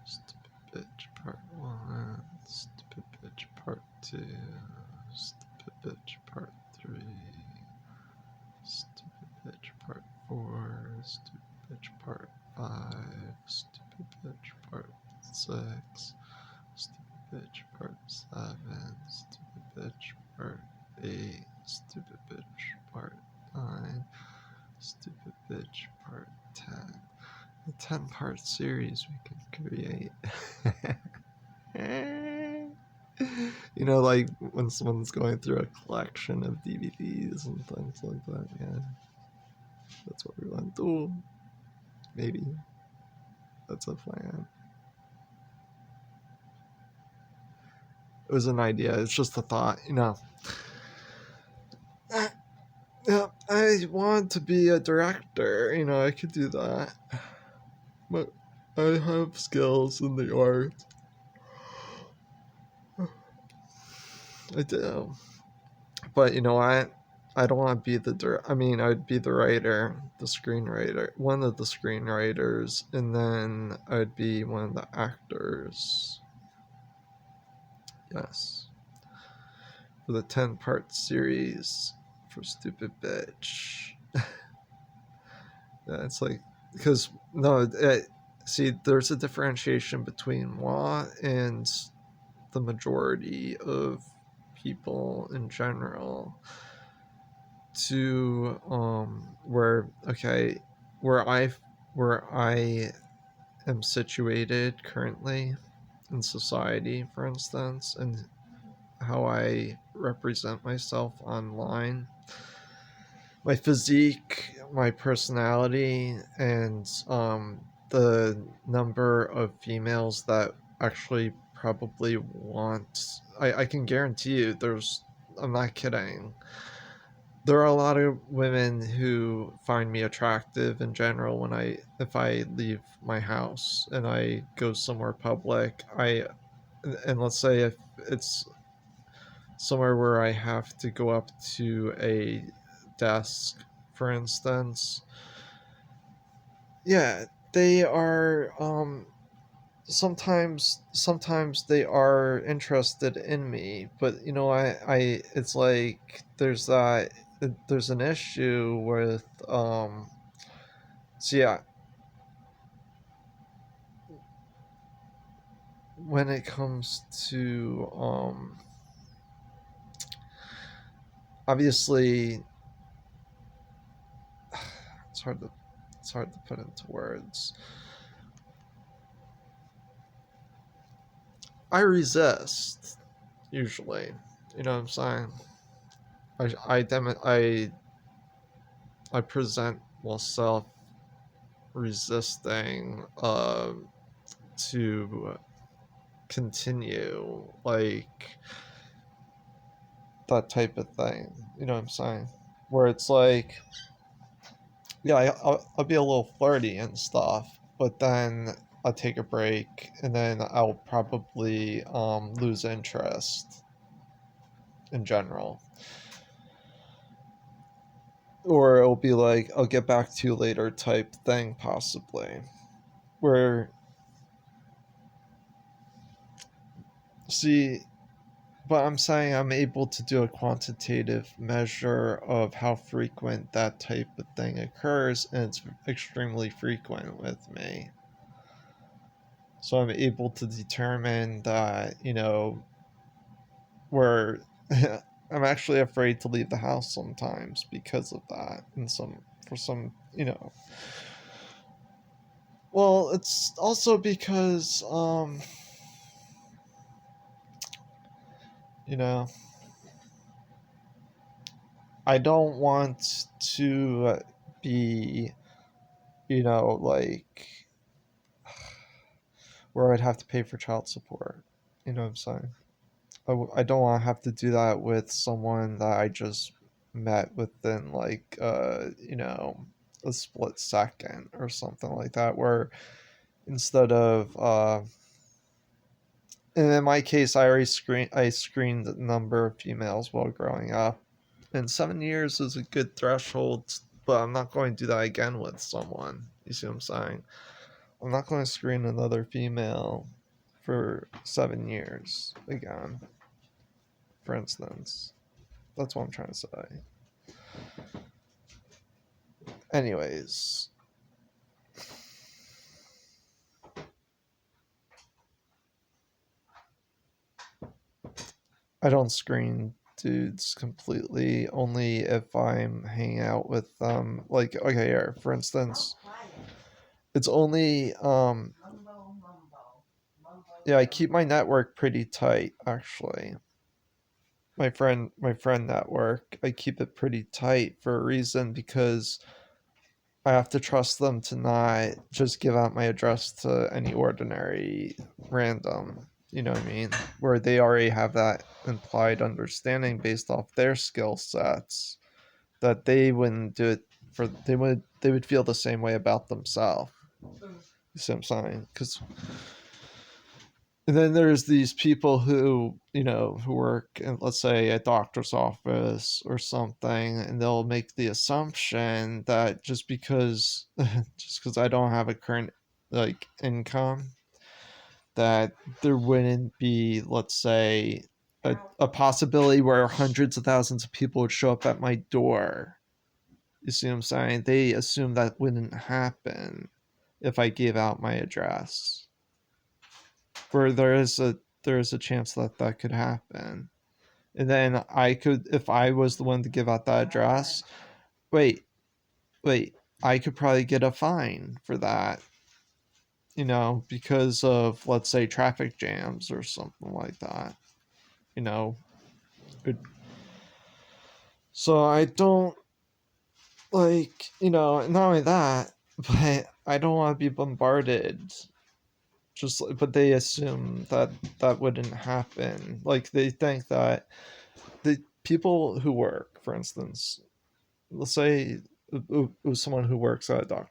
Stupid bitch part 1, stupid bitch part 2, stupid bitch part 3, stupid bitch part 4, stupid bitch part 5, stupid bitch part 6, stupid bitch part 7, stupid bitch part 8, stupid bitch part 9, stupid bitch part 10. A 10-part series we can create. You know, like when someone's going through a collection of DVDs and things like that. Yeah, that's what we want to do. Maybe that's a plan. It was an idea. It's just a thought, you know. Yeah, I want to be a director. You know, I could do that, but I have skills in the art. I do. But you know what? I don't want to be I'd be the writer, the screenwriter, one of the screenwriters, and then I'd be one of the actors. Yes. For the 10-part series for Stupid Bitch. Yeah, it's like, because, no, see, there's a differentiation between moi and the majority of people in general. To where I am situated currently in society, for instance, and how I represent myself online, my physique, my personality, and the number of females that actually probably want. I can guarantee you, I'm not kidding. There are a lot of women who find me attractive in general if I leave my house and I go somewhere public. And let's say if it's somewhere where I have to go up to a desk, for instance. Yeah, they are sometimes they are interested in me, but you know, I it's like there's an issue with so yeah, when it comes to obviously it's hard to put into words. I resist usually. You know what I'm saying? I present myself resisting to continue, like that type of thing. You know what I'm saying? Where it's like, yeah, I'll be a little flirty and stuff, but then I'll take a break and then I'll probably lose interest in general. Or it'll be like, I'll get back to you later type thing, possibly. Where, see, but I'm saying I'm able to do a quantitative measure of how frequent that type of thing occurs, and it's extremely frequent with me. So I'm able to determine that, you know, where I'm actually afraid to leave the house sometimes because of that, and for some, you know. Well, it's also because, you know, I don't want to be, you know, like where I'd have to pay for child support. You know what I'm saying? I don't want to have to do that with someone that I just met within, like, you know, a split second or something like that, where instead of, and in my case, I screened a number of females while growing up, and 7 years is a good threshold, but I'm not going to do that again with someone. You see what I'm saying? I'm not going to screen another female for 7 years again, for instance. That's what I'm trying to say. Anyways, I don't screen dudes completely, only if I'm hanging out with them. Like, okay, here, for instance, it's only yeah, I keep my network pretty tight actually. My friend network, I keep it pretty tight for a reason, because I have to trust them to not just give out my address to any ordinary random, you know what I mean? Where they already have that implied understanding based off their skill sets, that they wouldn't do it for, they would feel the same way about themselves. You see what I'm saying? Because and then there's these people who, who work in, let's say, a doctor's office or something, and they'll make the assumption that just because I don't have a current like income, that there wouldn't be, let's say, a possibility where hundreds of thousands of people would show up at my door. You see what I'm saying? They assume that wouldn't happen if I gave out my address. Where there is a chance that that could happen. And then I could, if I was the one to give out that address, wait, wait, I could probably get a fine for that, because of, let's say, traffic jams or something like that. You know, it, so I don't like, not only that, but I don't want to be bombarded. But they assume that that wouldn't happen. Like, they think that the people who work, for instance, let's say it was someone who works at a doctor's